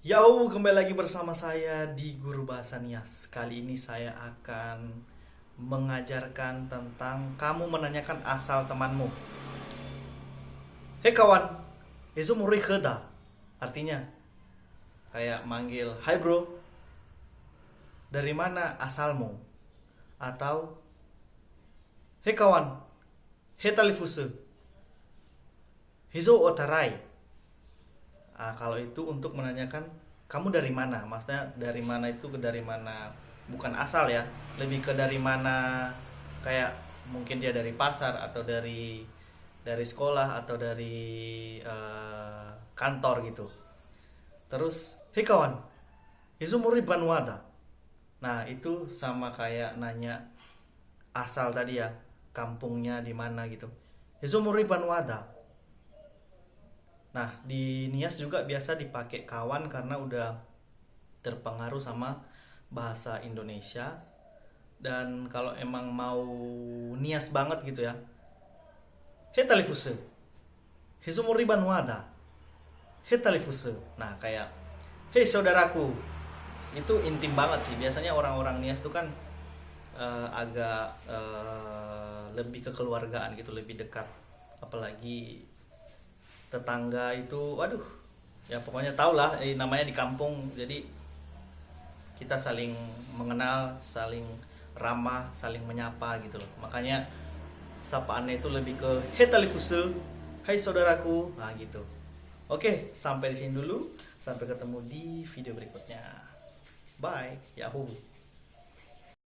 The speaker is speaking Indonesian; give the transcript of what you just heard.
Yo, kembali lagi bersama saya di Guru Bahasa Nias. Kali ini saya akan mengajarkan tentang kamu menanyakan asal temanmu. Hei kawan, itu muri keda. Artinya kayak manggil, "Hai bro, dari mana asalmu?" Atau, "Hei kawan, hei talifuse, hizo otarai." Kalau itu untuk menanyakan kamu dari mana, maksudnya dari mana itu ke dari mana, bukan asal ya, lebih ke dari mana, kayak mungkin dia dari pasar atau dari sekolah atau dari kantor gitu. Terus, hei kawan, itu muri Banwada. Nah itu sama kayak nanya asal tadi ya, kampungnya di mana gitu. Itu muri Banwada. Nah, di Nias juga biasa dipakai kawan karena udah terpengaruh sama bahasa Indonesia. Dan kalau emang mau Nias banget gitu ya, he talifuse, he sumuri Banwada, he talifuse. Nah, kayak hei saudaraku, itu intim banget sih. Biasanya orang-orang Nias tuh kan agak lebih kekeluargaan gitu, lebih dekat. Apalagi tetangga itu, waduh, ya pokoknya tau lah, namanya di kampung. Jadi kita saling mengenal, saling ramah, saling menyapa gitu loh. Makanya sapaannya itu lebih ke "Hey talifuse, hai saudaraku", nah gitu. Oke, sampai di sini dulu. Sampai ketemu di video berikutnya. Bye, Yahoo.